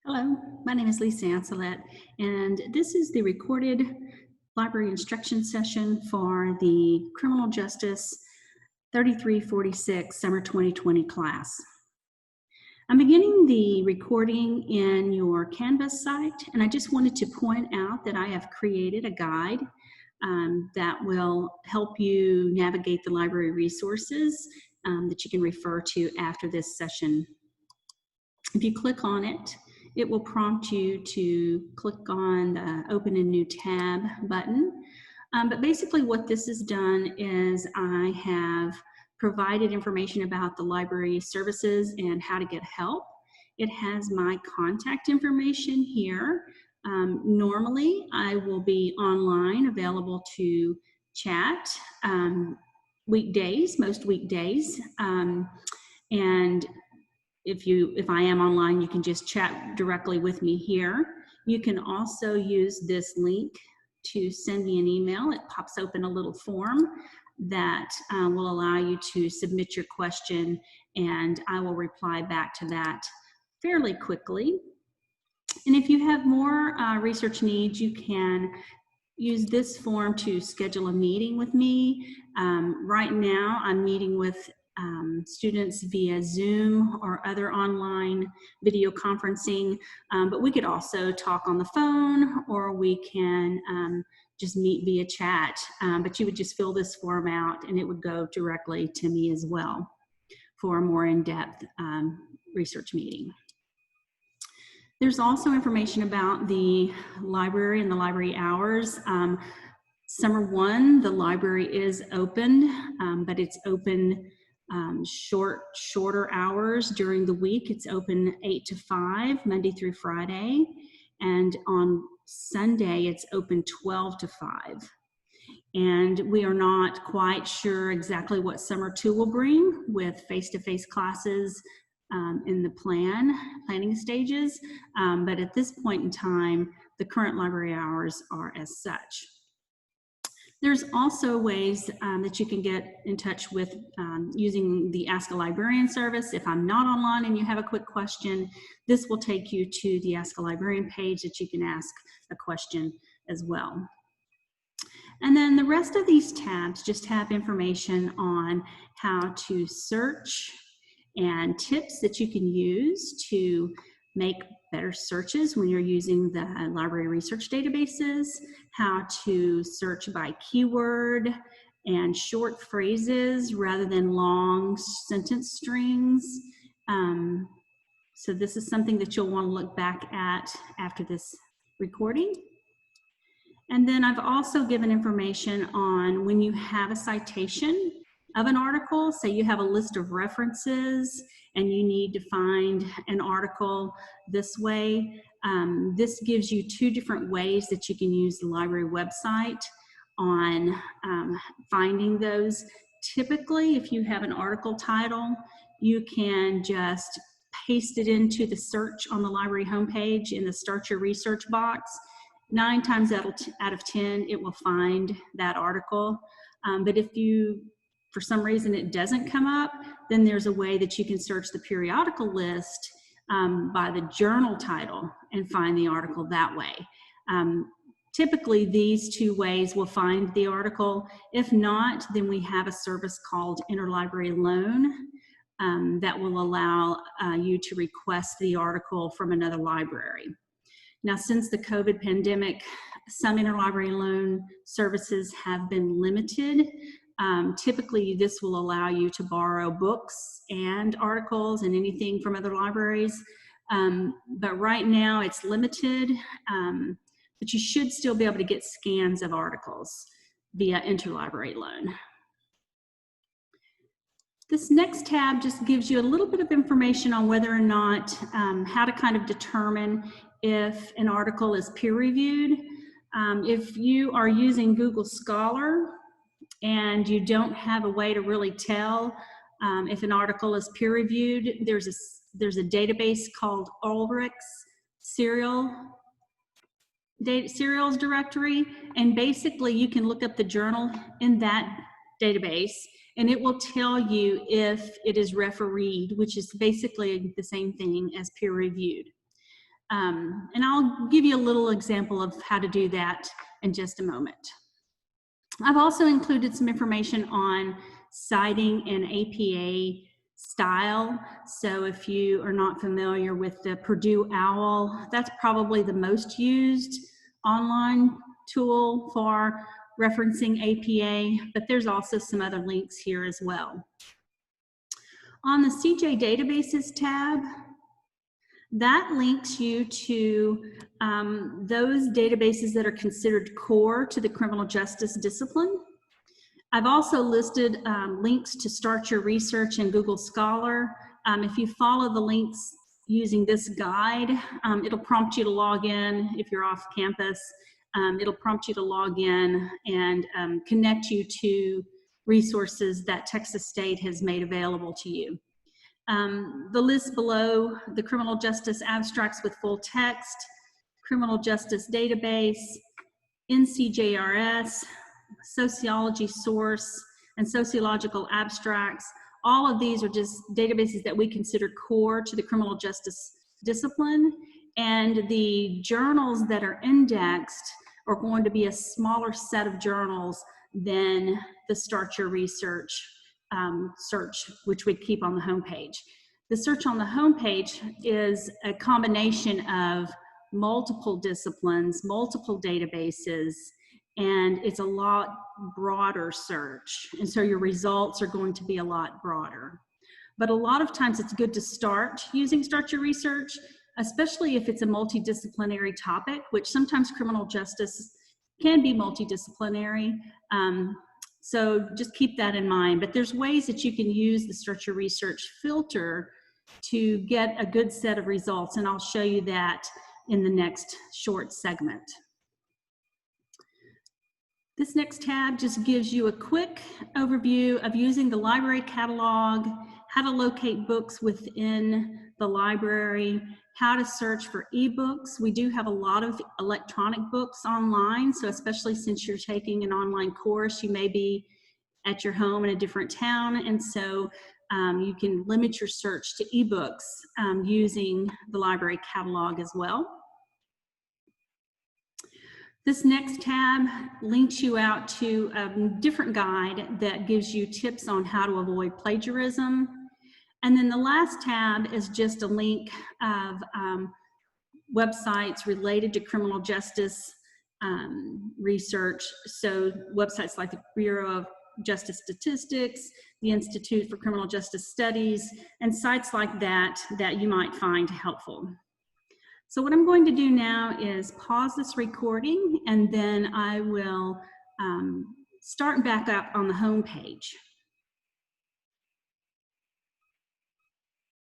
Hello, my name is Lisa Ancelet, and this is the recorded library instruction session for the Criminal Justice 3346 Summer 2020 class. I'm beginning the recording in your Canvas site, and I just wanted to point out that I have created a guide that will help you navigate the library resources that you can refer to after this session. If you click on it, it will prompt you to click on the Open a New Tab button. But basically what this has done is I have provided information about the library services and how to get help. It has my contact information here. Normally, I will be online, available to chat weekdays, most weekdays. And if I am online, you can just chat directly with me here. You can also use this link to send me an email. It pops open a little form that will allow you to submit your question, and I will reply back to that fairly quickly. And if you have more research needs, you can use this form to schedule a meeting with me. Right now, I'm meeting with students via Zoom or other online video conferencing, but we could also talk on the phone, or we can just meet via chat. But you would just fill this form out and it would go directly to me as well for a more in-depth research meeting. There's also information about the library and the library hours. Summer 1, the library is open, but it's open shorter hours during the week. It's open 8 to 5, Monday through Friday. And on Sunday, it's open 12 to 5. And we are not quite sure exactly what Summer 2 will bring with face-to-face classes in the planning stages. But at this point in time, the current library hours are as such. There's also ways that you can get in touch with using the Ask a Librarian service. If I'm not online and you have a quick question, this will take you to the Ask a Librarian page that you can ask a question as well. And then the rest of these tabs just have information on how to search and tips that you can use to make better searches when you're using the library research databases, how to search by keyword and short phrases rather than long sentence strings. So this is something that you'll want to look back at after this recording. And then I've also given information on when you have a citation of an article, say you have a list of references and you need to find an article this way. This gives you two different ways that you can use the library website on finding those. Typically, if you have an article title, you can just paste it into the search on the library homepage in the Start Your Research box. 9 times out of 10, it will find that article. But if for some reason it doesn't come up, then there's a way that you can search the periodical list by the journal title and find the article that way. Typically, these two ways will find the article. If not, then we have a service called Interlibrary Loan that will allow you to request the article from another library. Now, since the COVID pandemic, some interlibrary loan services have been limited. Typically, this will allow you to borrow books and articles and anything from other libraries. But right now, it's limited, but you should still be able to get scans of articles via interlibrary loan. This next tab just gives you a little bit of information on whether or not, how to kind of determine if an article is peer-reviewed. If you are using Google Scholar and you don't have a way to really tell if an article is peer-reviewed, there's a database called Ulrich's Serials directory, and basically you can look up the journal in that database and it will tell you if it is refereed, which is basically the same thing as peer-reviewed. And I'll give you a little example of how to do that in just a moment. I've also included some information on citing an APA style. So if you are not familiar with the Purdue OWL, that's probably the most used online tool for referencing APA, but there's also some other links here as well. On the CJ Databases tab, that links you to those databases that are considered core to the criminal justice discipline. I've also listed links to start your research in Google Scholar. If you follow the links using this guide, it'll prompt you to log in if you're off campus. It'll prompt you to log in and connect you to resources that Texas State has made available to you. The list below, the criminal justice abstracts with full text, criminal justice database, NCJRS, sociology source, and sociological abstracts. All of these are just databases that we consider core to the criminal justice discipline. And the journals that are indexed are going to be a smaller set of journals than the Start Your Research search, which we keep on the homepage. The search on the homepage is a combination of multiple disciplines, multiple databases, and it's a lot broader search. And so your results are going to be a lot broader. But a lot of times it's good to start using Start Your Research, especially if it's a multidisciplinary topic, which sometimes criminal justice can be multidisciplinary. So just keep that in mind. But there's ways that you can use the Start Your Research filter to get a good set of results, and I'll show you that in the next short segment. This next tab just gives you a quick overview of using the library catalog, how to locate books within the library, how to search for ebooks. We do have a lot of electronic books online, so especially since you're taking an online course, you may be at your home in a different town, and so you can limit your search to ebooks using the library catalog as well. This next tab links you out to a different guide that gives you tips on how to avoid plagiarism. And then the last tab is just a link of websites related to criminal justice research. So websites like the Bureau of Justice Statistics, the Institute for Criminal Justice Studies, and sites like that that you might find helpful. So what I'm going to do now is pause this recording, and then I will start back up on the home page.